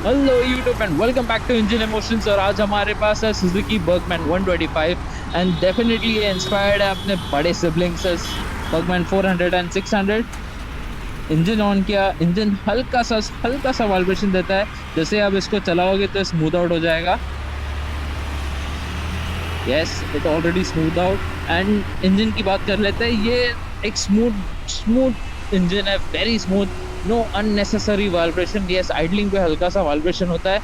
Hello YouTube and welcome back to engine emotions. और आज हमारे पास है सुजुकी बर्गमैन 125 एंड डेफिनेटली ये इंस्पायर्ड है अपने बड़े सिबलिंग से, बर्गमैन 400 एंड 600। इंजन ऑन किया, इंजन हल्का सा वाइब्रेशन देता है। जैसे आप इसको चलाओगे तो स्मूथ आउट हो जाएगा। Yes, it already smooth out. And engine की बात कर लेते हैं। ये एक स्मूथ स्मूथ इंजन है, very smooth. Know unnecessary vibration. Yes, idling पे हल्का सा वाइब्रेशन होता है।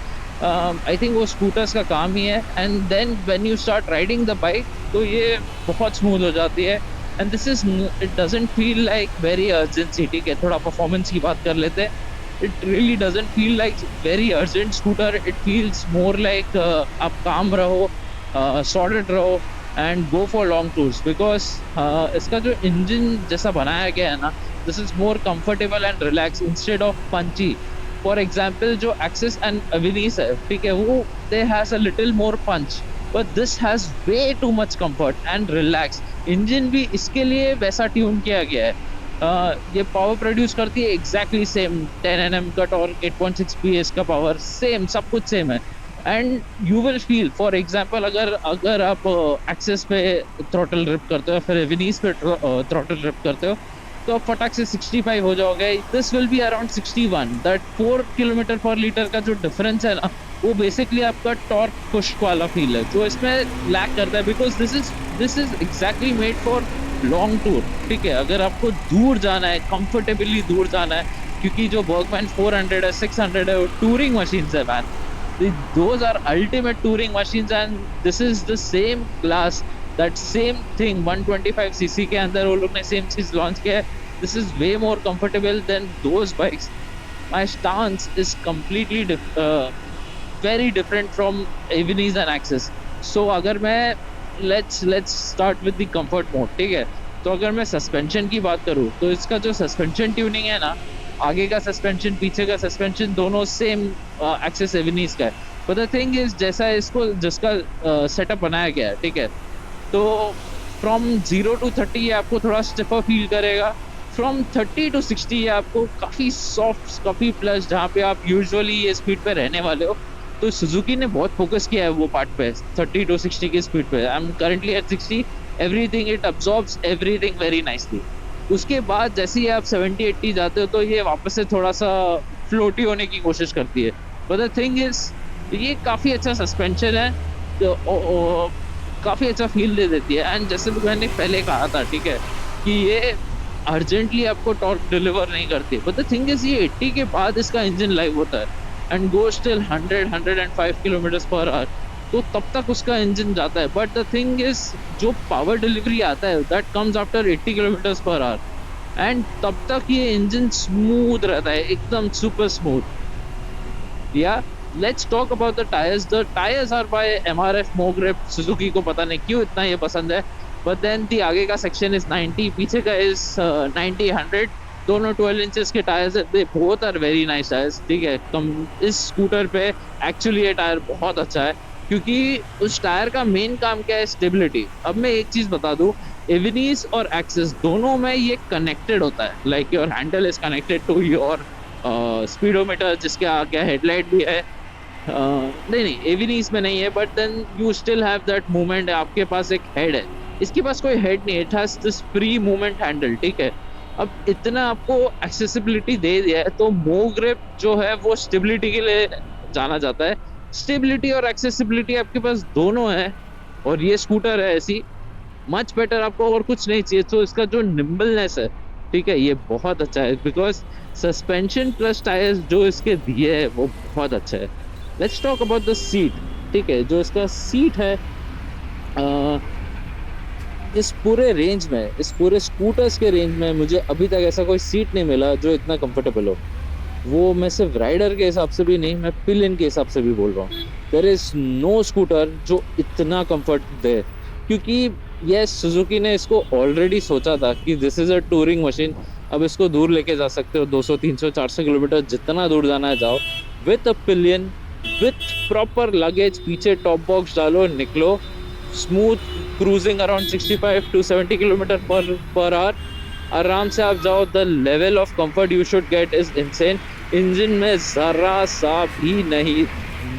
आई थिंक वो स्कूटर्स का काम ही है। And then when you start riding the bike तो ये बहुत स्मूथ हो जाती है। And this is, it doesn't feel like very urgency. ठीक है, थोड़ा परफॉर्मेंस की बात कर लेते हैं। It really doesn't feel like very urgent scooter. It feels more like आप काम रहो, सॉर्टेड रहो and go for long tours. Because इसका जो इंजन जैसा बनाया गया है ना, this is more comfortable and relax instead of punchy. For example जो एक्सेस एंड अविनीस है, ठीक है, वो they has a little more punch, but this has way too much comfort and relax. Engine भी इसके लिए वैसा ट्यून किया गया है। ये पावर प्रोड्यूस करती है एग्जैक्टली सेम 10 Nm का टॉर्क, 8.6 PS का पावर, सेम सब कुछ सेम है। And you will feel, for example अगर अगर आप एक्सेस पे थ्रॉटल रिप करते हो, फिर विनीस पे थ्रॉटल रिप करते हो, तो आप फटाक से 65 हो जाओगे। This will be around 61। That 4 km/L का जो डिफरेंस है ना, वो बेसिकली आपका टॉर्क पुश वाला फील है जो इसमें लैक करता है। Because this is exactly made for long tour. ठीक है, अगर आपको दूर जाना है, कंफर्टेबली दूर जाना है, क्योंकि जो बर्गमैन 400 है, 600 है, वो टूरिंग मशीन है man. Those are ultimate touring machines, and this is the same class, that same thing 125cc के अंदर वो लोग ने सेम चीज लॉन्च किया है। This is way more comfortable than those bikes. My stance is completely very different from Avenis and Access. So अगर मैं, let's start with the comfort mode. ठीक है, तो अगर मैं सस्पेंशन की बात करूँ तो इसका जो सस्पेंशन ट्यूनिंग है ना, आगे का सस्पेंशन पीछे का सस्पेंशन दोनों सेम एक्सेस एवनीज का है। बट द थिंग इज, जैसा इसको जिसका सेटअप बनाया गया है, ठीक है, तो फ्रॉम 0 to 30 ये आपको थोड़ा स्टिफर फील करेगा। फ्रॉम 30 to 60 ये आपको काफ़ी सॉफ्ट, काफ़ी प्लस, जहाँ पे आप यूजुअली ये स्पीड पे रहने वाले हो। तो सुजुकी ने बहुत फोकस किया है वो पार्ट पे, 30 to 60 की स्पीड पे। I am currently at 60। Everything it absorbs everything very nicely. उसके बाद जैसे ही आप 70-80 जाते हो तो ये वापस से थोड़ा सा फ्लोटी होने की कोशिश करती है। बट द थिंग इज, ये काफ़ी अच्छा सस्पेंशन है, तो काफ़ी अच्छा फील दे देती है। एंड जैसे मैंने पहले कहा था, ठीक है, कि ये अर्जेंटली आपको टॉर्क डिलीवर नहीं करती। बट द थिंग इज, ये 80 के बाद इसका इंजन लाइव होता है एंड गो स्टिल 100-105 km/h। तो तब तक उसका इंजन जाता है। बट द थिंग इज, जो पावर डिलीवरी आता है that comes after 80 km/h। And तब तक ये इंजन स्मूथ रहता है, एकदम सुपर स्मूथ। या let's talk about the tyres. The tyres are by MRF Mogrip. Suzuki को पता नहीं क्यों इतना ये पसंद है। बट देन दी आगे का सेक्शन इज 90, पीछे का इज 90-100। दोनों 12 इंचेस के टायर्स है। They both are very nice tyres. ठीक है, कम इस स्कूटर पे एक्चुअली ये टायर बहुत अच्छा है, क्योंकि उस टायर का मेन काम क्या है, स्टेबिलिटी। अब मैं एक चीज बता दूं, एवनीस और एक्सेस दोनों में ये कनेक्टेड होता है। Like your handle is connected to your speedometer, जिसके आगे हेडलाइट भी है। नहीं नहीं, एवनीस में नहीं है, but then you still have that movement. आपके पास एक हेड है, इसके पास कोई हेड नहीं है। It has this free movement handle. ठीक है, अब इतना आपको एक्सेसिबिलिटी दे दिया है, तो मोग्रिप जो है वो स्टेबिलिटी के लिए जाना जाता है। स्टेबिलिटी और एक्सेसिबिलिटी आपके पास दोनों है, और ये स्कूटर है ऐसी, मच बेटर। आपको और कुछ नहीं चाहिए। तो इसका जो निम्बलनेस है, ठीक है, ये बहुत अच्छा है। बिकॉज सस्पेंशन प्लस टायर्स जो इसके दिए है वो बहुत अच्छा है। Let's talk about the seat. ठीक है, जो इसका सीट है, इस पूरे रेंज में, इस पूरे स्कूटर्स के रेंज में मुझे अभी तक ऐसा कोई सीट नहीं मिला जो इतना कंफर्टेबल हो। वो मैं सिर्फ राइडर के हिसाब से भी नहीं, मैं पिलियन के हिसाब से भी बोल रहा हूँ। देयर इज नो स्कूटर जो इतना कंफर्ट दे। क्योंकि ये सुजुकी ने इसको ऑलरेडी सोचा था कि this is a touring machine. अब इसको दूर लेके जा सकते हो, 200-300-400 किलोमीटर जितना दूर जाना है जाओ, with a pillion, with proper luggage. पीछे टॉप बॉक्स डालो, निकलो, स्मूथ क्रूजिंग अराउंड 65-70 km/h। आराम से आप जाओ। The level of comfort you should get is insane. Engine में जरा सा भी नहीं,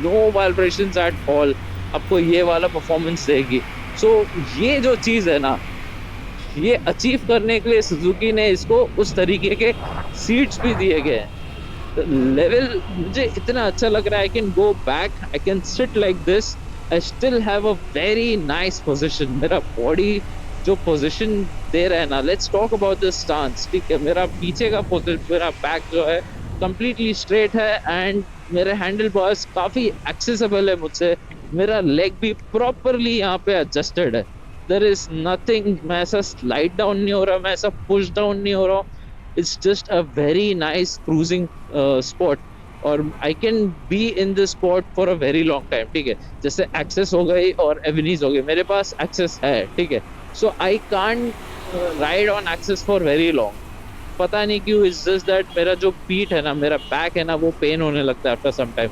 नो वाइब्रेशंस एट ऑल, आपको ये वाला परफॉर्मेंस देगी। सो ये जो चीज है ना, ये अचीव करने के लिए सुजुकी ने इसको उस तरीके के सीट्स भी दिए गए हैं। लेवल मुझे इतना अच्छा लग रहा है, I can go back, I can sit like this, I still have a very nice position. मेरा बॉडी जो पोजीशन दे रहा है ना, let's talk about the stance, ठीक है, मेरा पीछे का मेरा बैक जो है कंप्लीटली स्ट्रेट है, एंड मेरे हैंडल बार्स काफी एक्सेसिबल है मुझसे, मेरा लेग भी प्रॉपरली यहाँ पे एडजस्टेड है। देयर इज नथिंग, मैं ऐसा स्लाइड डाउन नहीं हो रहा, मैं ऐसा पुश डाउन नहीं हो रहा, it's just a very nice cruising spot, और I can be in this spot for a very long time, ठीक है। जैसे एक्सेस हो गई और एवेन्यूज हो गई, मेरे पास एक्सेस है, ठीक है, so I can't ride on Access for very long. पता नहीं क्यों, इट्स जस्ट दैट मेरा जो पीठ है ना, मेरा बैक है ना, वो पेन होने लगता है after some time.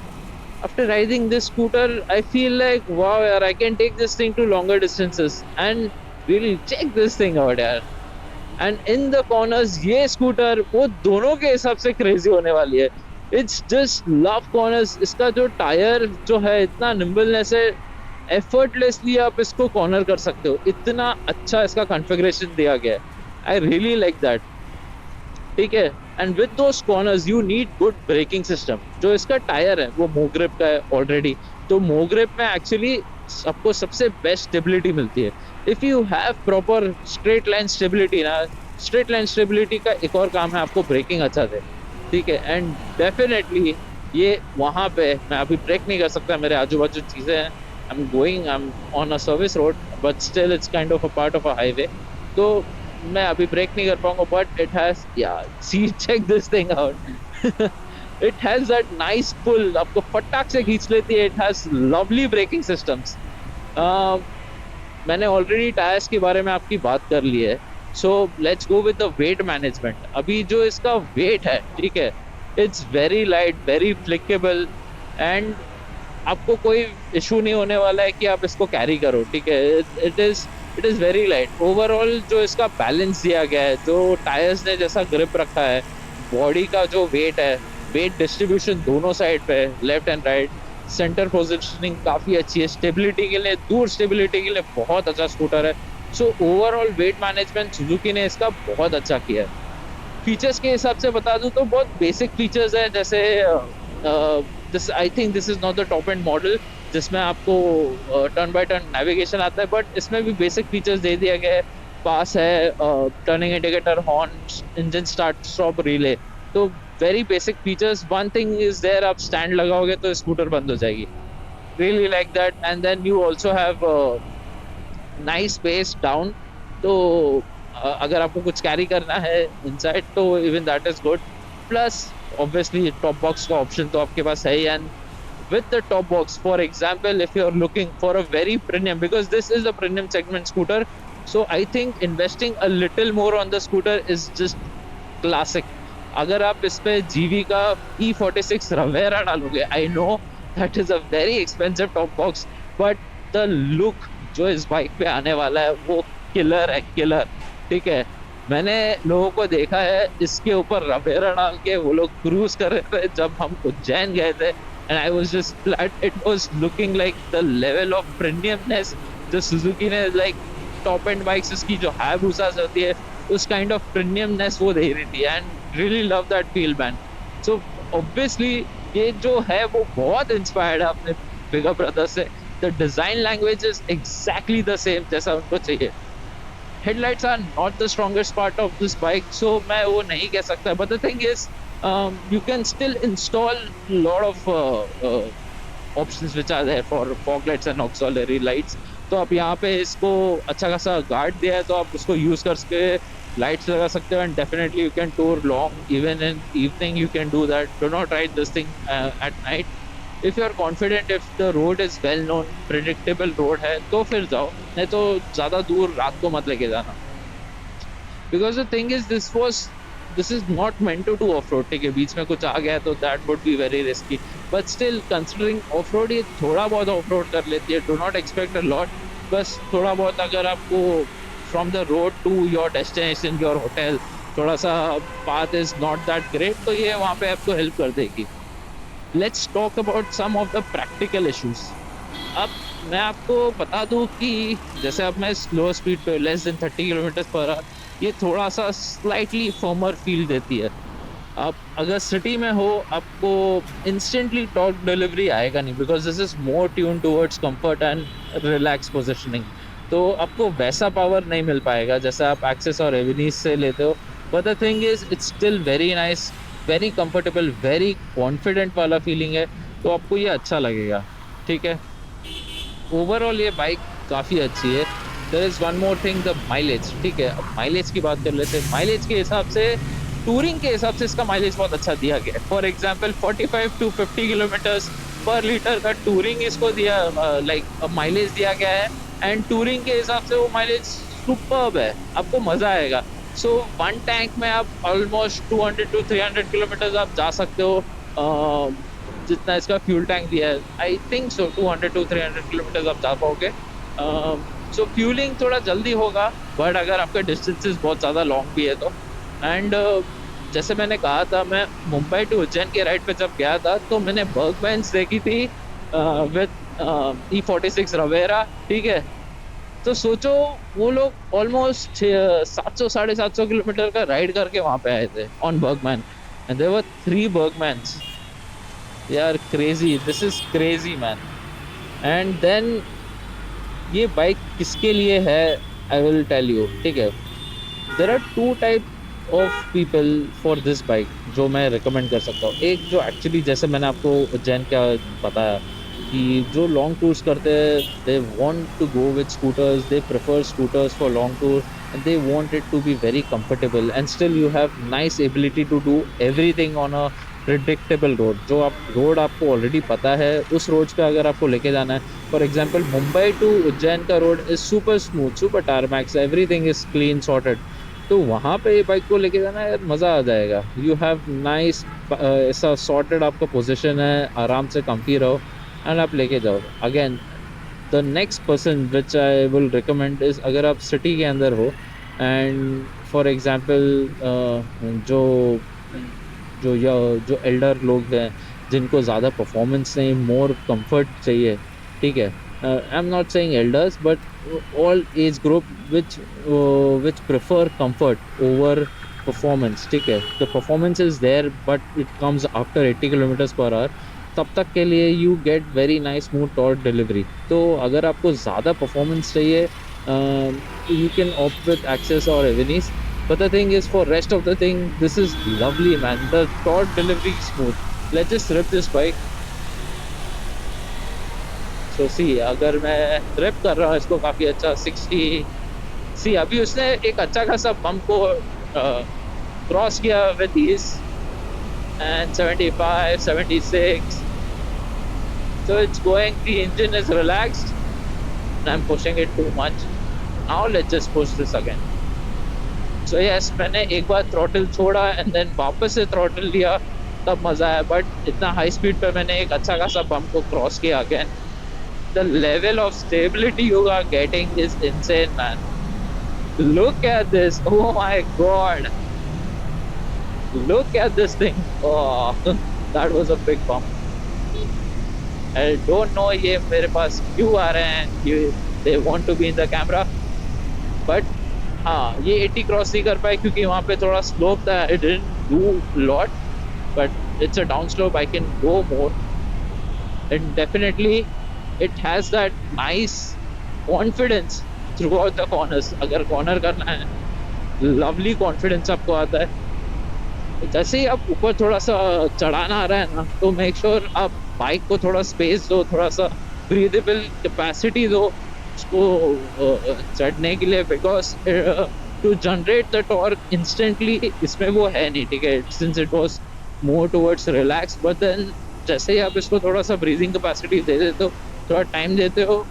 After riding this scooter, I feel like, wow, yaar, I can take this thing to longer distances and really check this thing out, yaar. And in the corners, ये scooter वो दोनों के हिसाब से crazy होने वाली है। It's just love corners. इसका जो टायर जो है इतना nimbleness है, effortlessly आप इसको corner कर सकते हो। इतना अच्छा इसका configuration दिया गया है। I really like that. ठीक है, and with those corners you need good braking system. जो इसका टायर है वो मोग्रिप का है ऑलरेडी, तो मोग्रिप में एक्चुअली आपको सबसे बेस्ट स्टेबिलिटी मिलती है। If you have proper straight line stability ना, स्ट्रेट लाइन स्टेबिलिटी का एक और काम है आपको ब्रेकिंग अच्छा दे, ठीक है। एंड डेफिनेटली ये वहाँ पे मैं अभी ब्रेक नहीं कर सकता, मेरे आजू बाजू चीज़ें हैं, I am on a service road, but still it's kind of a part of a highway, तो मैं अभी ब्रेक नहीं कर पाऊंगा, but it has, yeah see check this thing out, it has that nice pull, आपको फटाक से खींच लेती है, it has lovely braking systems. मैंने ऑलरेडी टायर्स के बारे में आपकी बात कर ली है, so let's go with the weight management. अभी जो इसका वेट है, ठीक है, it's very light, very flickable, and आपको कोई इशू नहीं होने वाला है कि आप इसको कैरी करो, ठीक है। It is very light. Overall जो इसका बैलेंस दिया गया है, जो टायर्स ने जैसा ग्रिप रखा है, बॉडी का जो वेट है, वेट डिस्ट्रीब्यूशन दोनों साइड पे, left and right, centre positioning काफी अच्छी है, स्टेबिलिटी के लिए, दूर स्टेबिलिटी के लिए बहुत अच्छा स्कूटर है। So overall weight management Suzuki ने इसका बहुत अच्छा किया है। फीचर्स के हिसाब से बता दूं तो बहुत बेसिक फीचर्स है, जैसे this, I think this is not the top and model जिसमें आपको टर्न बाय टर्न नेविगेशन आता है, बट इसमें भी बेसिक फीचर्स दे दिया गया है। पास है, turning indicator, horn, engine start stop, relay, तो very basic features. One thing is there, आप स्टैंड लगाओगे तो स्कूटर बंद हो जाएगी, really like that. And then you also have nice space down, तो अगर आपको कुछ कैरी करना है इनसाइड तो even that is good. Plus obviously top box का ऑप्शन तो आपके पास है ही, and with the top box, for example, if you're looking for a very premium, because this is a premium segment scooter, so I think investing a little more on the scooter is just classic. अगर आप इस पे GV का E46 रवेरा डालोगे, I know that is a very expensive top box, but the look जो इस bike पे आने वाला है वो किलर है, किलर, ठीक है। मैंने लोगों को देखा है इसके ऊपर रवेरा डाल के वो लोग क्रूज कर रहे थे जब हम उज्जैन गए थे, and I was just glad it was looking like the level of premiumness जो सुजुकी ने like top end bikes इसकी जो Hayabusa होती है उस kind of premiumness वो दे रही थी, and really love that feel, man. So obviously ये जो है वो बहुत inspired है अपने bigger brother से, the design language is exactly the same जैसा उनको चाहिए। Headlights are not the strongest part of this bike, so मैं वो नहीं कह सकता, but the thing is you can still install a lot of options which are there for fog lights and auxiliary lights, तो आप यहाँ पे इसको अच्छा खासा गार्ड दिया है, तो आप उसको यूज करके लाइट्स लगा सकते हो, and definitely you can tour long, even in evening you can do that. Do not ride this thing at night if you are confident, if the road is well known, predictable road है तो फिर जाओ, नहीं तो ज्यादा दूर रात को मत लेके जाना, because the thing is this is not meant to do off-road, ठीक है। बीच में कुछ आ गया तो that would be very risky, but still considering off-road ये थोड़ा बहुत off-road कर लेती है, do not expect a lot, बस थोड़ा बहुत अगर आपको from the road to your destination, your hotel, थोड़ा सा path is not that great, तो ये वहाँ पे आपको हेल्प कर देगी। Let's talk about some of the practical issues. अब मैं आपको बता दूं कि जैसे अब मैं स्लो स्पीड पे less than 30 kilometre per hour, ये थोड़ा सा स्लाइटली फर्मर फील देती है। आप अगर सिटी में हो, आपको इंस्टेंटली टॉर्क डिलीवरी आएगा नहीं, because this is more tune towards comfort and relax positioning. तो आपको वैसा पावर नहीं मिल पाएगा जैसा आप एक्सेस और एविनीज से लेते हो। But the thing is it's still very nice, very comfortable, very confident वाला फीलिंग है। तो आपको ये अच्छा लगेगा, ठीक है। ओवरऑल ये बाइक काफ़ी अच्छी है। There is one more thing, the mileage, ठीक है। अब माइलेज की बात कर लेते हैं। माइलेज के हिसाब से, टूरिंग के हिसाब से इसका माइलेज बहुत अच्छा दिया गया है। फॉर एग्जांपल 45 टू 50 किलोमीटर्स पर लीटर का टूरिंग इसको दिया, लाइक माइलेज दिया गया है। एंड टूरिंग के हिसाब से वो माइलेज सुपर्ब है, आपको मज़ा आएगा। सो वन टैंक में आप ऑलमोस्ट 200 टू 300 किलोमीटर्स आप जा सकते हो, जितना इसका फ्यूल टैंक दिया है। I think so 200 to 300 kilometre आप जा पाओगे। सो फ्यूलिंग थोड़ा जल्दी होगा, बट अगर आपका डिस्टेंसेस बहुत ज़्यादा लॉन्ग भी है तो। एंड जैसे मैंने कहा था, मैं मुंबई टू उज्जैन के राइड पे जब गया था तो मैंने वर्कबेंच देखी थी विद E46 रवेरा, ठीक है। तो सोचो, वो लोग ऑलमोस्ट 700 750 किलोमीटर का राइड करके वहाँ पे आए थे on Burgman, and there were 3 Burgmans. यार crazy, this is crazy man. And then ये बाइक किसके लिए है, आई विल टेल यू, ठीक है। There are two type of people for this bike जो मैं रिकमेंड कर सकता हूँ। एक जो एक्चुअली, जैसे मैंने आपको उज्जैन का बताया, कि जो लॉन्ग टूर्स करते हैं, they want to go with scooters, they prefer scooters for long tour, and they want it to be very comfortable and still you have nice ability to do everything on a predictable road. जो आप road आपको already पता है, उस road पे अगर आपको लेके जाना है, for example Mumbai to Ujjain का road is super smooth, super tarmacs, everything is clean sorted. तो वहाँ पे ये बाइक को लेके जाना है, मज़ा आ जाएगा। यू हैव नाइस, ऐसा सॉर्टेड आपका पोजीशन है, आराम से कंफी रहो एंड आप लेके जाओ। Again, the next person which I will recommend is, अगर आप सिटी के अंदर हो एंड फॉर एग्जांपल जो जो या जो एल्डर लोग हैं, जिनको ज़्यादा परफॉर्मेंस नहीं, मोर कंफर्ट चाहिए, ठीक है। I am not saying elders, but all age group which prefer comfort over performance, ठीक है। The performance is there but it comes after 80 kilometres per hour. तब तक के लिए you get very nice smooth torque delivery. तो अगर आपको ज़्यादा परफॉर्मेंस चाहिए, you can opt with Access और Avenis. But the thing is, for rest of the thing, this is lovely, man. The torque delivery is smooth. Let's just rip this bike. So see, अगर मैं rip कर रहा हूँ इसको काफ़ी अच्छा 60, see अभी उसने एक अच्छा खासा बम्प को क्रॉस किया with ease, and 75, 76. So it's going, the engine is relaxed, and I'm pushing it too much. Now let's just push this again. So yes, मैंने एक बार थ्रॉटल छोड़ा एंड देन वापस से थ्रॉटल लिया, तब मज़ा आया। बट इतना हाई स्पीड पे मैंने एक अच्छा खासा बम्प को क्रॉस किया again. The level of stability you are getting is insane, man. Look at this, oh my god, look at this thing. Oh, that was a big bump. I don't know ये मेरे पास क्यों आ रहे हैं, ये they want to be in the camera, but हाँ, ये 80 क्रॉस नहीं कर पाए क्योंकि वहाँ पे थोड़ा स्लोप था। It didn't do lot, but it's a down slope, I can go more, and definitely it has that nice confidence through out the corners. अगर कॉर्नर करना है, लवली कॉन्फिडेंस आपको आता है। जैसे ही आप ऊपर थोड़ा सा चढ़ाना आ रहा है ना, तो मेक श्योर आप बाइक को थोड़ा स्पेस दो, थोड़ा सा ब्रीदेबल कैपेसिटी दो उसको चढ़ने के लिए, because to generate the torque instantly इसमें वो है नहीं, ठीक है। Since it was more towards relax, but then जैसे ही आप इसको थोड़ा सा ब्रीदिंग कैपेसिटी दे देते हो, थोड़ा टाइम देते हो,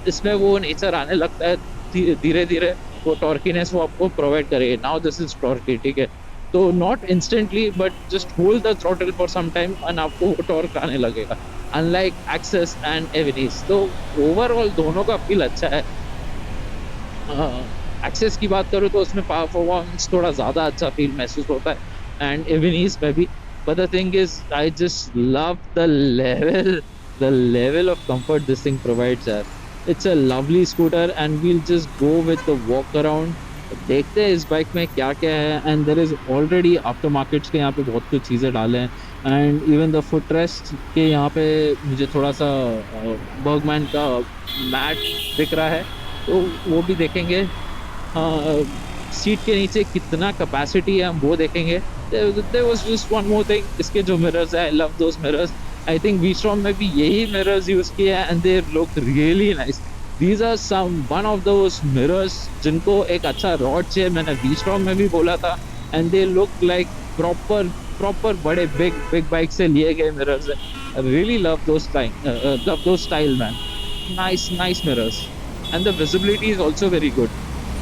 इसमें वो नेचर आने लगता है। धीरे धीरे वो टॉर्कीनेस वो आपको प्रोवाइड करेगी। नाउ दिस इज टॉर्की, ठीक है। तो not instantly, but just hold the throttle for some time and आपको वो टॉर्क आने लगेगा, अनलाइक एक्सेस एंड एवेनीज। तो ओवरऑल दोनों का फील अच्छा है। एक्सेस की बात करूँ तो उसमें परफॉर्मेंस थोड़ा ज़्यादा अच्छा फील महसूस होता है एंड इवन ईज में भी. But the thing is I just love the level of comfort this thing provides यार. It's a lovely scooter and we'll just go with the walk around. देखते हैं इस बाइक में क्या क्या है एंड देयर इज ऑलरेडी आफ्टर मार्केट्स के यहाँ पे बहुत कुछ चीज़ें डाले हैं and even the foot rest के यहाँ पे मुझे थोड़ा सा बर्गमैन का मैट दिख रहा है तो वो भी देखेंगे. सीट के नीचे कितना कैपेसिटी है हम वो देखेंगे. there was just one more thing, इसके जो मिरर्स है, I love those mirrors. I think V-Strom में भी यही मिरर्स यूज किए हैं and they look really nice. These are one of those mirrors जिनको एक अच्छा रॉड चाहिए. मैंने V-Strom में भी बोला था and they look like proper बड़े big बाइक से लिए गए मिरर्स है. I really love those style man. Nice mirrors and the visibility is also very good.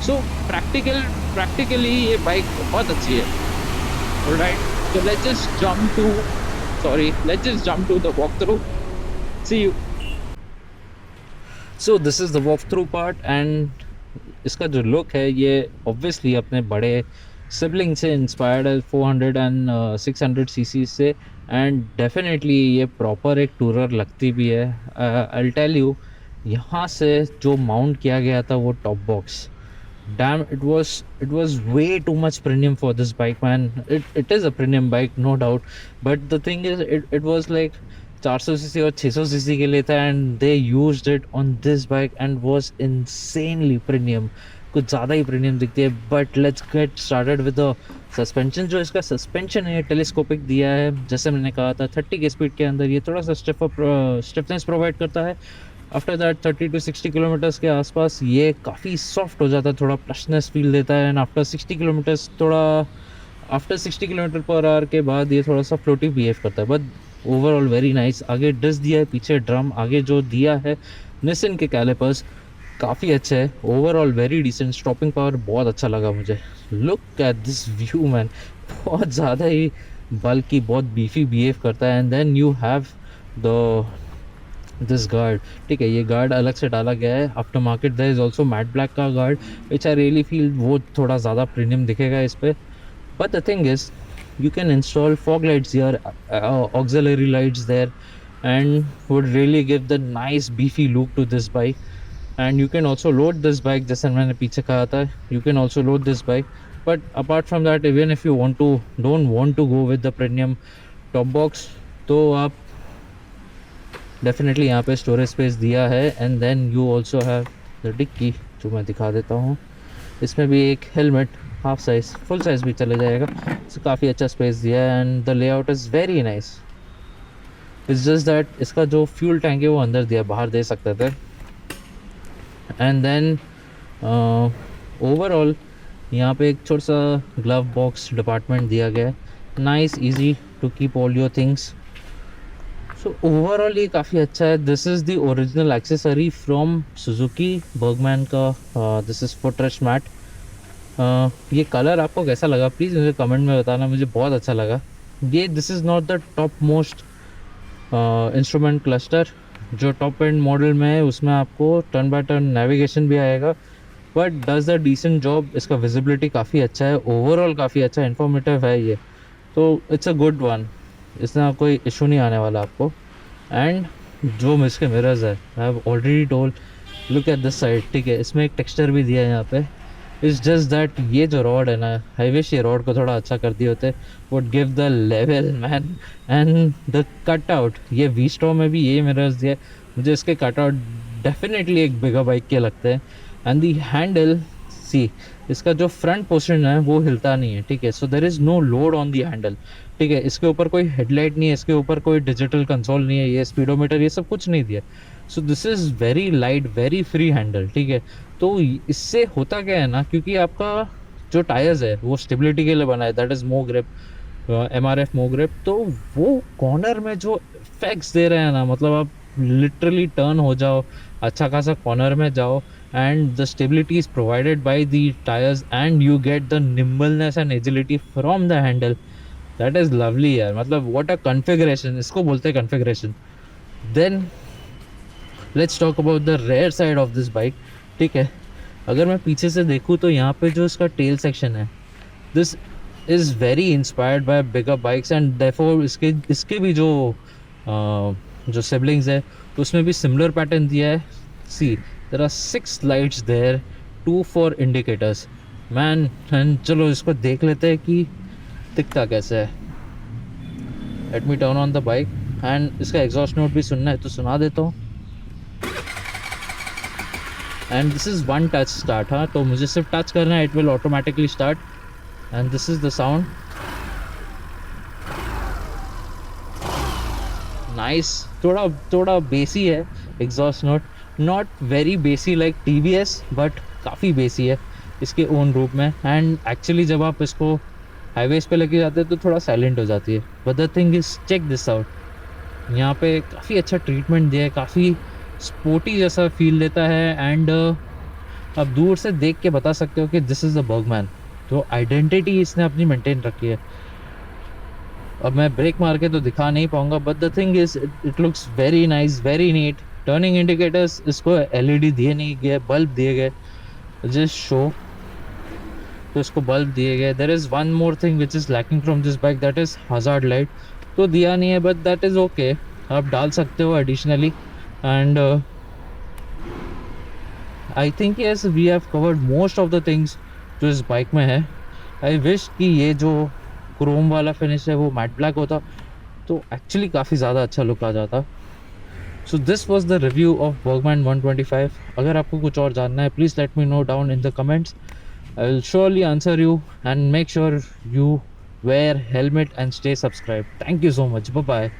So practically ये बाइक बहुत अच्छी है. Alright, so let's just jump to the walkthrough. See you. So this is the walkthrough part and इसका जो look है ये obviously अपने बड़े सिबलिंग से इंस्पायर्ड है 400 एंड 600 सीसी से एंड डेफिनेटली ये प्रॉपर एक टूरर लगती भी है. I'll tell you, यहाँ से जो माउंट किया गया था वो top box, damn, it was way too much premium for this bike, man. It is a premium bike, no doubt, but the thing is it was like 400 cc और 600 cc के लिए था and they used it on this bike and was insanely premium. कुछ ज़्यादा ही premium दिखती है. But let's get started with the suspension. जो इसका सस्पेंशन है टेलीस्कोपिक दिया है, जैसे मैंने कहा था 30 के स्पीड के अंदर ये थोड़ा सा स्टिफनेस प्रोवाइड करता है. आफ्टर दैट 30 to 60 किलोमीटर्स के आसपास ये काफ़ी सॉफ्ट हो जाता है, थोड़ा प्लसनेस फील देता है. And after 60 kilometre per our के बाद ये थोड़ा सा फ्लोटी बिहेव करता है. But overall very nice. आगे डिस्क दिया है, पीछे ड्रम. आगे जो दिया है निसिन के कैलिपर्स काफ़ी अच्छे है. Overall very decent. Stopping power बहुत अच्छा लगा मुझे. Look at this view man, बहुत ज़्यादा ही बल्कि बहुत बीफी बिहेव करता है. And then you have the this guard. ठीक है, ये गार्ड अलग से डाला गया है. Aftermarket there is also matte black का guard which I really feel वो थोड़ा ज़्यादा प्रीमियम दिखेगा इस पर. But the thing is you can install fog lights here, auxiliary lights there, and would really give the nice beefy look to this bike. And you can also load this bike, जैसे मैंने पीछे कहा था, you can also load this bike. But apart from that, even if you don't want to go with the premium top box, तो आप definitely यहाँ पे storage space दिया है. And then you also have the dicky, जो मैं दिखा देता हूँ. इसमें भी एक helmet, half size, full size भी चले जाएगा. तो काफ़ी अच्छा स्पेस दिया है and the layout is very nice. It's just that इसका जो फ्यूल टैंक है वो अंदर दिया, बाहर दे सकते थे. एंड देन ओवरऑल यहाँ पे एक छोटा सा ग्लव बॉक्स डिपार्टमेंट दिया गया है. Nice, easy to keep all your things. So overall ये काफ़ी अच्छा है. This is the original accessory from Suzuki Burgman का. This is footrest mat. ये कलर आपको कैसा लगा प्लीज़ मुझे कमेंट में बताना. मुझे बहुत अच्छा लगा. ये this is not the top most instrument cluster. जो टॉप एंड मॉडल में है उसमें आपको टर्न बाय टर्न नेविगेशन भी आएगा, but does the decent job. इसका विजिबिलिटी काफ़ी अच्छा है. ओवरऑल काफ़ी अच्छा इन्फॉर्मेटिव है ये, तो इट्स अ गुड वन. इसमें कोई इशू नहीं आने वाला आपको. एंड जो इसके मिरर्स है, I have already told, look at this side. ठीक है, इसमें एक टेक्सचर भी दिया है यहाँ पे. इट्स जस्ट दैट ये जो रॉड है ना, आई विश ये रॉड को थोड़ा अच्छा कर दिए होते. Would give the level man. And the cut out, ये V-Strom में भी ये मिरर्स दिए. मुझे इसके कट आउट डेफिनेटली एक बिगर बाइक के लगते हैं. एंड दी हैंडल, सी इसका जो फ्रंट पोर्शन है वो हिलता नहीं है. ठीक है, so there is no load on the handle. ठीक है, इसके ऊपर कोई हेडलाइट नहीं है, इसके ऊपर कोई डिजिटल कंसोल नहीं है, ये स्पीडोमीटर ये सब कुछ नहीं दिया. So this is very light, very free handle. ठीक है, तो इससे होता क्या है ना, क्योंकि आपका जो टायर्स है वो स्टेबिलिटी के लिए बना है, दैट इज़ मो ग्रिप, MRF मो ग्रिप. तो वो कॉर्नर में जो इफेक्ट्स दे रहे हैं ना, मतलब आप लिटरली टर्न हो जाओ, अच्छा खासा कॉर्नर में जाओ, and the stability is provided by the tyres and you get the nimbleness and agility from the handle. That is lovely यार. मतलब व्हाट अ कॉन्फ़िगरेशन, इसको बोलते हैं configuration. Then let's talk about the rear side of this bike. ठीक है, अगर मैं पीछे से देखूँ तो यहाँ पे जो इसका टेल सेक्शन है, this is very inspired by bigger bikes and therefore इसके इसके भी जो सिबलिंग्स है उसमें भी सिमिलर पैटर्न दिया है। See there are 6 lights there, 2 for indicators man. And चलो इसको देख लेते हैं कि दिखता कैसे है। Let me turn on the bike and इसका एग्जॉस्ट नोट भी सुनना है तो सुना देता हूँ। And this is one touch start. हाँ, तो मुझे सिर्फ टच करना है, it will automatically start and this is the sound. Nice. थोड़ा थोड़ा बेसी है एग्जॉस्ट नोट, नॉट वेरी बेसी लाइक टीवीएस बट काफ़ी बेसी है इसके ओन रूप में। एंड एक्चुअली जब आप इसको हाईवेज पे लेके जाते हैं तो थोड़ा साइलेंट हो जाती है। But the thing is check this out, यहाँ पे काफ़ी अच्छा ट्रीटमेंट दिया है, काफ़ी स्पोर्टी जैसा फील देता है। एंड आप दूर से देख के बता सकते हो कि दिस इज़ द बर्गमैन। तो आइडेंटिटी इसने अपनी मेंटेन रखी है। अब मैं ब्रेक मार के तो दिखा नहीं पाऊंगा but the thing is it looks very nice, very neat. Turning indicators इसको एलईडी दिए नहीं गए, बल्ब दिए गए जस्ट शो, तो इसको बल्ब दिए गए। There is one more thing which is lacking from this bike, that is hazard light. तो दिया नहीं है बट दैट इज़ ओके, आप डाल सकते हो additionally. And I think yes we have covered most of the things जो इस बाइक में है। आई विश कि ये जो क्रोम वाला फिनिश है वो मैट ब्लैक होता तो एक्चुअली काफ़ी ज़्यादा अच्छा लुक आ जाता। So this was the review of Burgman 125। अगर आपको कुछ और जानना है please let me know down in the comments, I will surely answer you, and make sure you wear helmet and stay subscribed. Thank you so much. Bye bye.